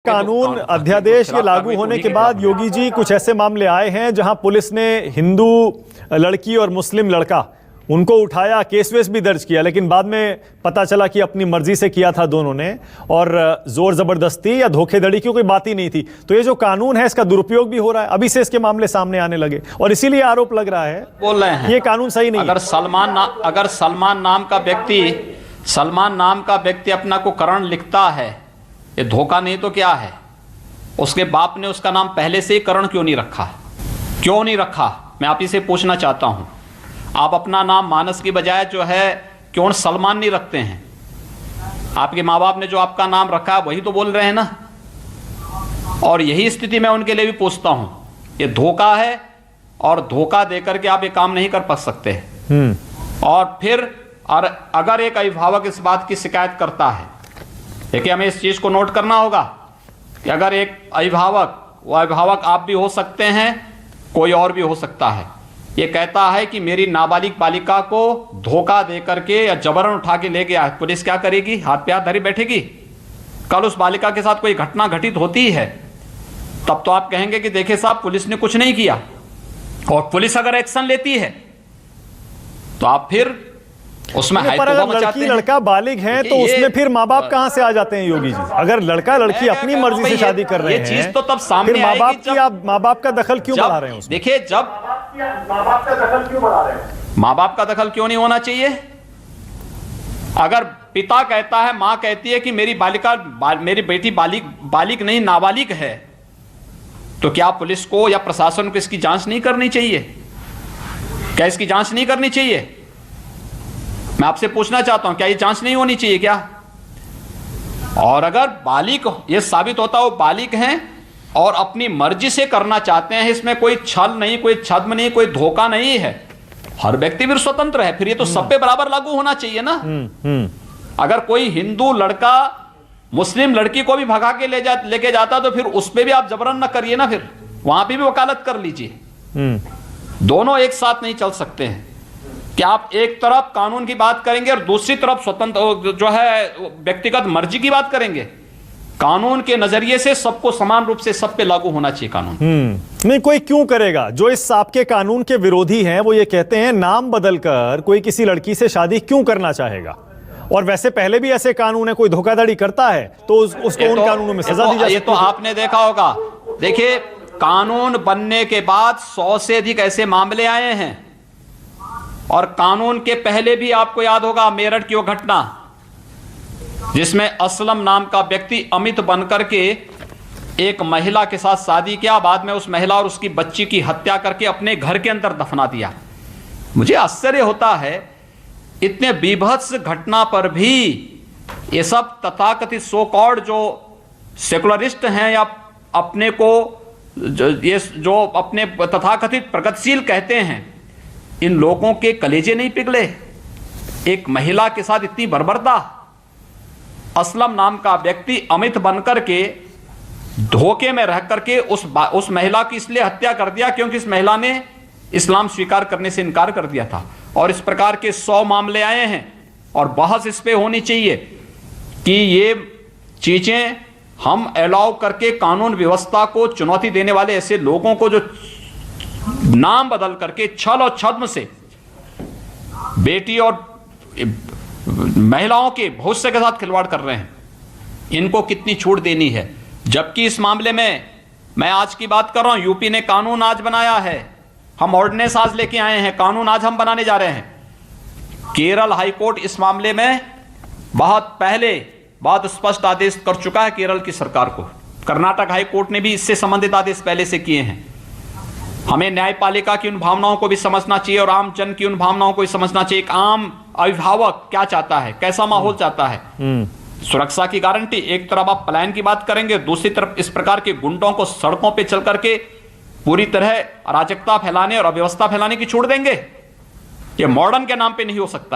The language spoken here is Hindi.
कानून अध्यादेश ये लागू होने के बाद योगी जी कुछ ऐसे मामले आए हैं जहां पुलिस ने हिंदू लड़की और मुस्लिम लड़का उनको उठाया, केस वेस भी दर्ज किया, लेकिन बाद में पता चला कि अपनी मर्जी से किया था दोनों ने और जोर जबरदस्ती या धोखेधड़ी की कोई बात ही नहीं थी। तो ये जो कानून है इसका दुरुपयोग भी हो रहा है, अभी से इसके मामले सामने आने लगे और इसीलिए आरोप लग रहा है, बोल रहे हैं ये कानून सही नहीं। अगर सलमान नाम का व्यक्ति अपना को करण लिखता है, ये धोखा नहीं तो क्या है? उसके बाप ने उसका नाम पहले से ही करण क्यों नहीं रखा? क्यों नहीं रखा? मैं आप ही से पूछना चाहता हूं। आप अपना नाम मानस की बजाय जो है क्यों सलमान नहीं रखते हैं? आपके माँ बाप ने जो आपका नाम रखा है वही तो बोल रहे हैं ना। और यही स्थिति मैं उनके लिए भी पूछता हूं, ये धोखा है और धोखा देकर के आप ये काम नहीं कर पा सकते। और फिर अगर एक अभिभावक इस बात की शिकायत करता है, देखिए हमें इस चीज को नोट करना होगा कि अगर एक अभिभावक, वो अभिभावक आप भी हो सकते हैं, कोई और भी हो सकता है, ये कहता है कि मेरी नाबालिग बालिका को धोखा दे करके या जबरन उठा के ले गया, पुलिस क्या करेगी? हाथ पे हाथ धरी बैठेगी? कल उस बालिका के साथ कोई घटना घटित होती है तब तो आप कहेंगे कि देखिए साहब पुलिस ने कुछ नहीं किया। और पुलिस अगर एक्शन लेती है तो आप फिर उसमें पर अगर लड़की लड़का बालिग है तो उसमें फिर माँ बाप कहां से आ जाते हैं योगी जी? अगर लड़का लड़की अपनी मर्जी से शादी कर रहे हैं, ये चीज तो तब सामने फिर माँ बाप की, आप माँ बाप का दखल क्यों बढ़ा रहे हैं उसमें? देखिए जब माँ बाप का दखल क्यों बढ़ा रहे हैं? माँ बाप का दखल क्यों नहीं होना चाहिए? अगर पिता कहता है, माँ कहती है कि मेरी बेटी बालिग नहीं नाबालिग है, तो क्या पुलिस को या प्रशासन को इसकी जांच नहीं करनी चाहिए? क्या इसकी जांच नहीं करनी चाहिए? मैं आपसे पूछना चाहता हूं, क्या ये जांच नहीं होनी चाहिए क्या? और अगर बालिग ये साबित होता हो बालिग हैं और अपनी मर्जी से करना चाहते हैं, इसमें कोई छल नहीं, कोई छद्म नहीं, कोई धोखा नहीं है, हर व्यक्ति भी स्वतंत्र है, फिर ये तो सब पे बराबर लागू होना चाहिए ना। अगर कोई हिंदू लड़का मुस्लिम लड़की को भी भगा के लेके जाता तो फिर उस पर भी आप जबरन न करिए ना, फिर वहां पे भी वकालत कर लीजिए। दोनों एक साथ नहीं चल सकते हैं कि आप एक तरफ कानून की बात करेंगे और दूसरी तरफ स्वतंत्र जो है व्यक्तिगत मर्जी की बात करेंगे। कानून के नजरिए से सबको समान रूप से सब पे लागू होना चाहिए कानून। नहीं, कोई क्यों करेगा? जो इस आपके कानून के विरोधी हैं वो ये कहते हैं नाम बदलकर कोई किसी लड़की से शादी क्यों करना चाहेगा? और वैसे पहले भी ऐसे कानून है, कोई धोखाधड़ी करता है तो उसको उन कानूनों में सजा दी जा सकती है। ये तो आपने देखा होगा, देखिए कानून बनने के बाद 100 से अधिक ऐसे मामले आए हैं। और कानून के पहले भी आपको याद होगा मेरठ की वो घटना जिसमें असलम नाम का व्यक्ति अमित बनकर के एक महिला के साथ शादी किया, बाद में उस महिला और उसकी बच्ची की हत्या करके अपने घर के अंदर दफना दिया। मुझे आश्चर्य होता है इतने बीभत्स घटना पर भी ये सब तथाकथित सो कॉल्ड जो सेकुलरिस्ट हैं या अपने को जो अपने तथाकथित प्रगतिशील कहते हैं, इन लोगों के कलेजे नहीं पिघले? एक महिला के साथ इतनी बर्बरता, असलम नाम का व्यक्ति अमित बनकर के धोखे में रह करके उस महिला की इसलिए हत्या कर दिया क्योंकि इस महिला ने इस्लाम स्वीकार करने से इनकार कर दिया था। और इस प्रकार के 100 मामले आए हैं और बहस इस पे होनी चाहिए कि ये चीजें हम अलाउ करके कानून व्यवस्था को चुनौती देने वाले ऐसे लोगों को जो नाम बदल करके छल और छद्म से बेटी और महिलाओं के भविष्य के साथ खिलवाड़ कर रहे हैं, इनको कितनी छूट देनी है? जबकि इस मामले में मैं आज की बात कर रहा हूं, यूपी ने कानून आज बनाया है, हम ऑर्डिनेंस आज लेके आए हैं, कानून आज हम बनाने जा रहे हैं। केरल हाईकोर्ट इस मामले में बहुत पहले बहुत स्पष्ट आदेश कर चुका है केरल की सरकार को। कर्नाटक हाईकोर्ट ने भी इससे संबंधित आदेश पहले से किए हैं। हमें न्यायपालिका की उन भावनाओं को भी समझना चाहिए और आम जन की उन भावनाओं को भी समझना चाहिए। एक आम अभिभावक क्या चाहता है, कैसा माहौल चाहता है। सुरक्षा की गारंटी, एक तरफ आप पलायन की बात करेंगे, दूसरी तरफ इस प्रकार के गुंडों को सड़कों पे चल करके पूरी तरह अराजकता फैलाने और अव्यवस्था फैलाने की छूट देंगे? ये मॉडर्न के नाम पे नहीं हो सकता है।